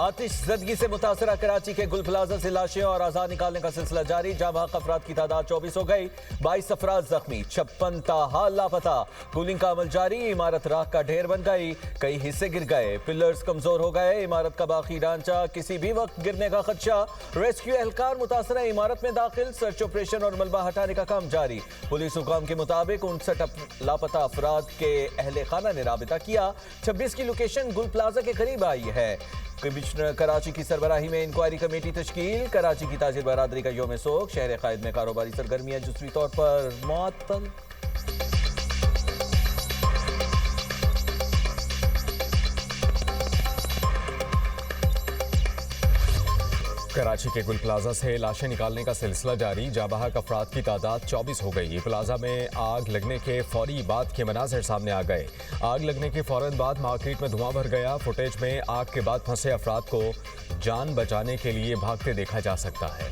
आतिशज़दगी से मुतासरा कराची के गुल प्लाजा से लाशें और आज़ाद निकालने का सिलसिला जारी। जहां बहक अफराद की तादाद 24 हो गई, 22 अफराद जख्मी, 56 ताहाल लापता। कूलिंग का अमल जारी। इमारत राख का ढेर बन गई, कई हिस्से गिर गए, पिलर्स कमजोर हो गए। इमारत का बाकी ढांचा किसी भी वक्त गिरने का खदशा। रेस्क्यू एहलकार मुतासरा इमारत में दाखिल, सर्च ऑपरेशन और मलबा हटाने का काम जारी। पुलिस हुकाम के मुताबिक 59 लापता अफराद के अहले खाना ने राबिता किया। 26 की लोकेशन गुल प्लाजा के करीब आई है। कमिश्नर कराची की सरबराही में इंक्वायरी कमेटी तश्कील। कराची की ताजिर बरादरी का यौम सोग। शहर कायद में कारोबारी सरगर्मियां जुज़वी तौर पर मुअत्तल। कराची के गुल प्लाजा से लाशें निकालने का सिलसिला जारी। जाबहक अफराद की तादाद 24 हो गई। प्लाजा में आग लगने के फौरी बाद के मनाज़िर सामने आ गए। आग लगने के फौरन बाद मार्केट में धुआं भर गया। फुटेज में आग के बाद फंसे अफराद को जान बचाने के लिए भागते देखा जा सकता है।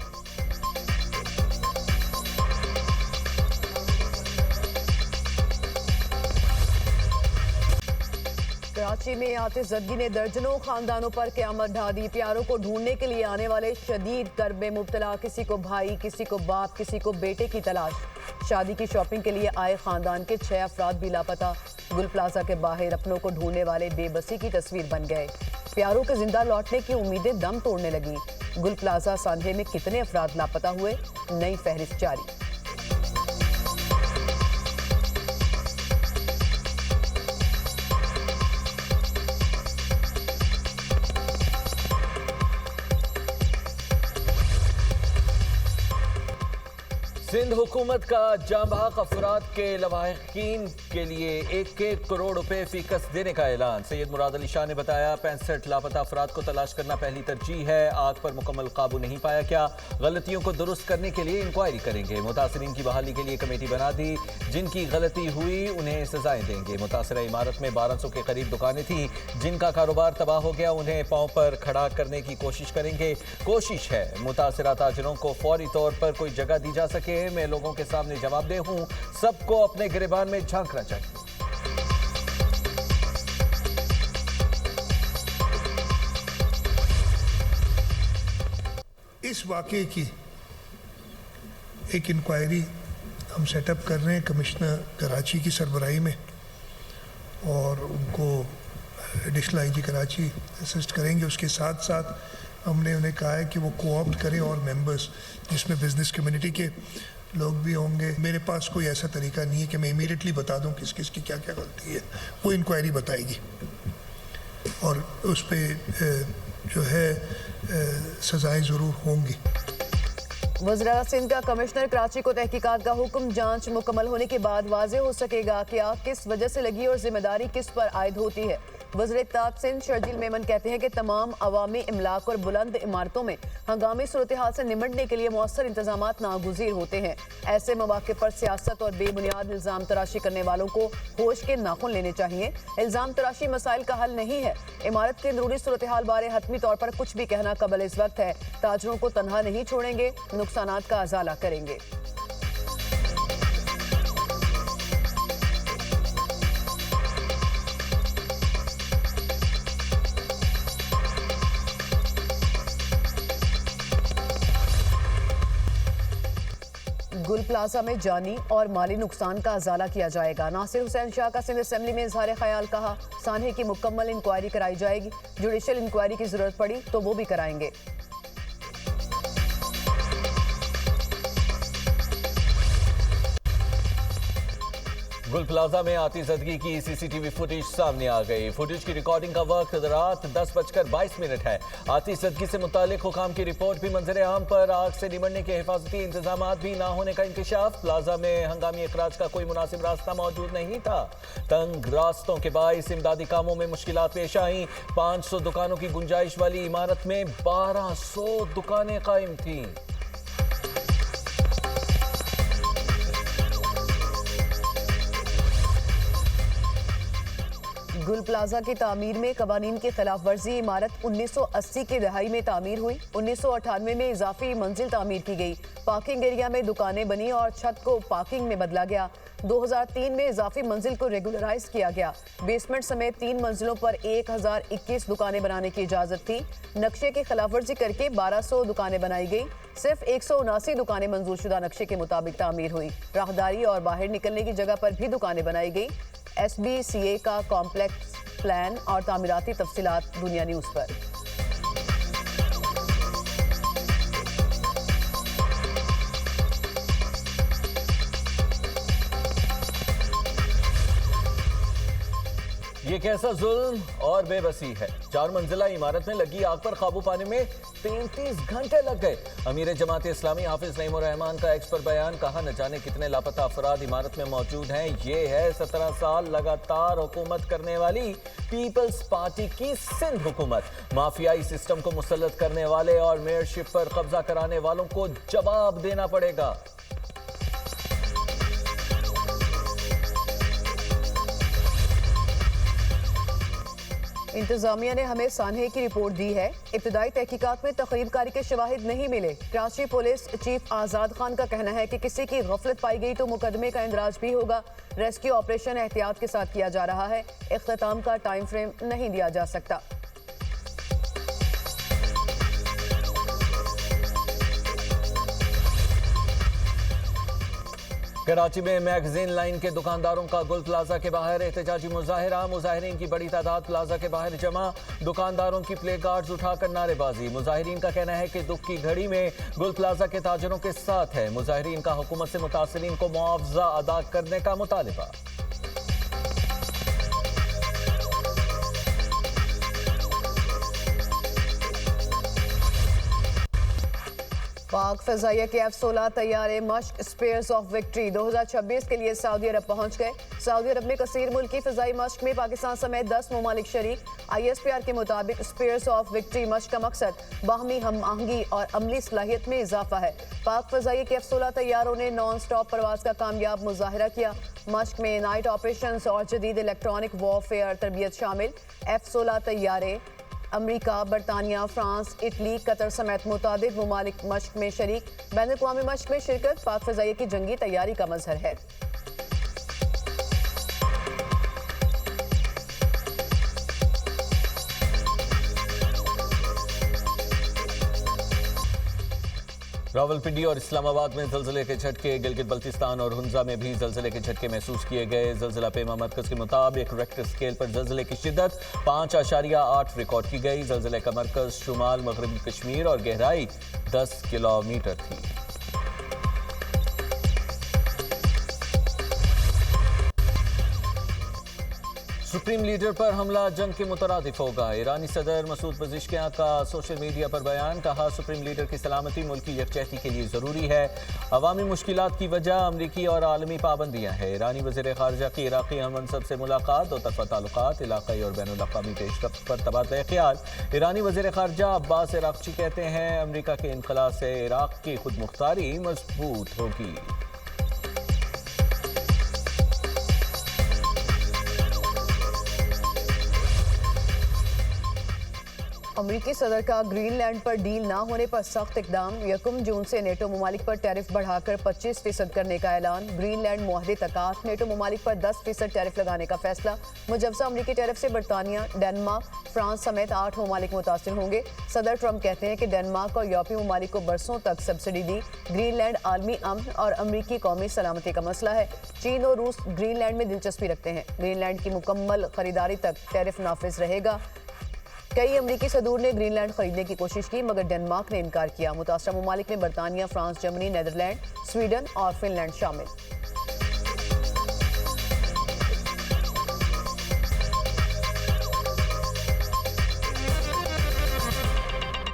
कराची में आतिशज़दगी ने दर्जनों खानदानों पर क़यामत ढा दी। प्यारों को ढूंढने के लिए आने वाले शदीद कर्ब में मुब्तला, किसी को भाई, किसी को बाप, किसी को बेटे की तलाश। शादी की शॉपिंग के लिए आए खानदान के 6 अफराद भी लापता। गुल प्लाजा के बाहर अपनों को ढूंढने वाले बेबसी की तस्वीर बन गए। प्यारों के जिंदा लौटने की उम्मीदें दम तोड़ने लगी। गुल प्लाजा सांधे में कितने अफराद लापता हुए, नई फहरिस्त जारी। सिंध हुकूमत का जांबाक अफराद के लवाहिकीन के लिए 1 करोड़ रुपए फीकस देने का ऐलान। सैयद मुराद अली शाह ने बताया 65 लापता अफराद को तलाश करना पहली तरजीह है। आग पर मुकम्मल काबू नहीं पाया क्या, गलतियों को दुरुस्त करने के लिए इंक्वायरी करेंगे। मुतासरीन की बहाली के लिए कमेटी बना दी, जिनकी गलती हुई उन्हें सजाएं देंगे। मुतासरा इमारत में 1200 के करीब दुकानें थी, जिनका कारोबार तबाह हो गया, उन्हें पांव पर खड़ा करने की कोशिश करेंगे। कोशिश है मुतासरा ताजरों को फौरी तौर पर कोई जगह दी जा सके। मैं लोगों के सामने जवाबदेह हूं, सबको अपने गिरेबान में झांकना चाहिए। इस वाकये की एक इंक्वायरी हम सेटअप कर रहे हैं कमिश्नर कराची की सरबराही में, और उनको एडिशनल आईजी कराची असिस्ट करेंगे। उसके साथ साथ हमने उन्हें कहा है कि वो कोऑप्ट करें और मेंबर्स, जिसमें बिजनेस कम्युनिटी के लोग भी होंगे। मेरे पास कोई ऐसा तरीका नहीं है कि मैं इमीडिएटली बता दूं किस किस की क्या क्या गलती है। वो इंक्वायरी बताएगी और उस पर जो है सजाएं ज़रूर होंगी। वज़ीर सिंध का कमिश्नर कराची को तहकीकात का हुक्म। जांच मुकम्मल होने के बाद वाज़ेह हो सकेगा कि आग किस वजह से लगी और जिम्मेदारी किस पर आयद होती है। वज़ीर इत्तेफाक सिंध शर्जील मेमन कहते हैं कि तमाम अवामी इमलाक और बुलंद इमारतों में हंगामी सूरत हाल से निमटने के लिए मौसर इंतजामात नागुज़ीर होते हैं। ऐसे मौके पर सियासत और बेबुनियाद इल्ज़ाम तराशी करने वालों को होश के नाखुन लेने चाहिए। इल्ज़ाम तराशी मसाइल का हल नहीं है। इमारत के अंदरूनी सूरत हाल बारे हतमी तौर पर कुछ भी कहना कबल इस वक्त है। ताजरों को तनहा नहीं छोड़ेंगे, नुकसानात का अजाला करेंगे। गुल प्लाजा में जानी और माली नुकसान का अजाला किया जाएगा। नासिर हुसैन शाह का सिंध असेंबली में इजहार ख्याल कहा, सान्हे की मुकम्मल इंक्वायरी कराई जाएगी। जुडिशल इंक्वायरी की जरूरत पड़ी तो वो भी कराएंगे। गुल प्लाजा में आतिशज़दगी की सीसीटीवी फुटेज सामने आ गई। फुटेज की रिकॉर्डिंग का वक्त रात 10:22 है। आतिशज़दगी से मुतालिक हुकाम की रिपोर्ट भी मंजर आम पर। आग से निमटने के हिफाजती इंतजाम भी ना होने का इंकशाफ। प्लाजा में हंगामी अखराज का कोई मुनासिब रास्ता मौजूद नहीं था। तंग रास्तों के बाइस इमदादी कामों में मुश्किलात पेश आई। 500 दुकानों की गुंजाइश वाली इमारत में 1200 दुकानें कायम थीं। गुल प्लाजा की तामीर में कवानीन की खिलाफ वर्जी। इमारत 1980 की दहाई में तामीर हुई। 1998 में इजाफी मंजिल तामीर की गई। पार्किंग एरिया में दुकानें बनी और छत को पार्किंग में बदला गया। 2003 में इजाफी मंजिल को रेगुलराइज किया गया। बेसमेंट समेत 3 मंजिलों पर 1021 दुकानें बनाने की इजाजत थी। नक्शे की खिलाफ वर्जी करके 1200 दुकानें बनाई गई। सिर्फ 179 दुकानें मंजूरशुदा नक्शे के मुताबिक तामीर हुई। राहदारी और बाहर निकलने की जगह पर भी दुकानें बनाई गई। SBCA का कॉम्प्लेक्स प्लान और तामीराती तफसीलात दुनिया न्यूज पर। ये कैसा जुल्म और बेबसी है। 4 मंजिला इमारत में लगी आग पर काबू पाने में 33 घंटे लग गए। अमीर जमात इस्लामी हाफिज नईमुर रहमान का एक्स पर बयान, कहा न जाने कितने लापता अफराद इमारत में मौजूद हैं। ये है 17 साल लगातार हुकूमत करने वाली पीपल्स पार्टी की सिंध हुकूमत। माफियाई सिस्टम को मुसल्लत करने वाले और मेयरशिप पर कब्जा कराने वालों को जवाब देना पड़ेगा। इंतजामिया ने हमें सानहे की रिपोर्ट दी है। इब्तदाई तहकीकात में तकरीबकारी के शवाहिद नहीं मिले। कराची पुलिस चीफ आजाद खान का कहना है कि किसी की गफलत पाई गई तो मुकदमे का इंदराज भी होगा। रेस्क्यू ऑपरेशन एहतियात के साथ किया जा रहा है। इख्तिताम का टाइम फ्रेम नहीं दिया जा सकता। कराची में मैगजीन लाइन के दुकानदारों का गुल प्लाजा के बाहर एहतजाजी मुजाहिरा। मुजाहिरीन की बड़ी तादाद प्लाजा के बाहर जमा। दुकानदारों की प्ले कार्ड्स उठाकर नारेबाजी। मुजाहिरीन का कहना है कि दुख की घड़ी में गुल प्लाजा के ताजरों के साथ है। मुजाहिरीन का हुकूमत से मुतासिरीन को मुआवजा अदा करने का मुतालिबा। पाक फजाइया के F-16 तैयारे मश्क स्पेयर्स ऑफ विक्ट्री 2026 के लिए सऊदी अरब पहुंच गए। सऊदी अरब में कसीर मुल्की फजाई मश्क में पाकिस्तान समेत 10 ममालिक शरीक। ISPR के मुताबिक स्पेयर्स ऑफ विक्ट्री मश्क का मकसद बाहमी हम आहंगी और अमली सलाहियत में इजाफा है। पाक फजाइया के F-16 तैयारों ने नॉन स्टॉप परवाज का कामयाब मुजाहिरा किया। मश्क में नाइट ऑपरेशन और जदीद इलेक्ट्रॉनिक वॉरफेयर तरबियत शामिल। F-16 तैयारे अमरीका, बरतानिया, फ्रांस, इटली, कतर समेत मुतादिद ममालिक मश्क में शरीक। बैनुल-अक़वामी मश्क में शिरकत पाक फजाइया की जंगी तैयारी का मजहर है। रावलपिंडी और इस्लामाबाद में ज़लज़ले के झटके। गिलगित बल्तिस्तान और हुंजा में भी ज़लज़ले के झटके महसूस किए गए। ज़लज़ला पेमा मरकज़ के मुताबिक रेक्टर स्केल पर ज़लज़ले की शिद्दत 5.8 रिकॉर्ड की गई। ज़लज़ले का मरकज़ शुमाल मगरबी कश्मीर और गहराई 10 किलोमीटर थी। सुप्रीम लीडर पर हमला जंग के मुतरादिफ होगा। ईरानी सदर मसूद पज़ेश्कियां का सोशल मीडिया पर बयान, कहा सुप्रीम लीडर की सलामती मुल्क की यकजहती के लिए ज़रूरी है। अवामी मुश्किलात की वजह अमरीकी और आलमी पाबंदियाँ हैं। ईरानी वज़ीर ख़ारजा की इराक़ी हममनसब से मुलाकात। दो तरफ़ा ताल्लुकात, इलाक़ाई और बैनुल-अक़वामी पेशरफ़्त पर तबादला ख़्याल। ईरानी वज़ीर ख़ारजा अब्बास इराक़ची कहते हैं अमरीका के इनख़ला से इराक़ की खुद मुख्तारी मजबूत होगी। अमरीकी सदर का ग्रीनलैंड पर डील ना होने पर सख्त इकदाम। 1 जून से नेटो ममालिक पर टैरिफ बढ़ाकर 25% करने का ऐलान। ग्रीनलैंड मुआहदे तकात नेटो ममालिक पर 10% टैरिफ लगाने का फैसला। मुजवजा अमरीकी टैरिफ से बरतानिया, डेनमार्क, फ्रांस समेत 8 ममालिक मुतासिर होंगे। सदर ट्रंप कहते हैं कि डेनमार्क और यूरोपीय ममालिक को बरसों तक सब्सिडी दी। ग्रीनलैंड आलमी अमन और अमरीकी कौमी सलामती का मसला है। चीन और रूस ग्रीनलैंड में दिलचस्पी रखते हैं। ग्रीनलैंड की मुकम्मल खरीदारी तक टैरिफ नाफिज रहेगा। कई अमरीकी सदूर ने ग्रीनलैंड खरीदने की कोशिश की मगर डेनमार्क ने इनकार किया। मुतासरा ममालिक में बरतानिया, फ्रांस, जर्मनी, नीदरलैंड, स्वीडन और फिनलैंड शामिल।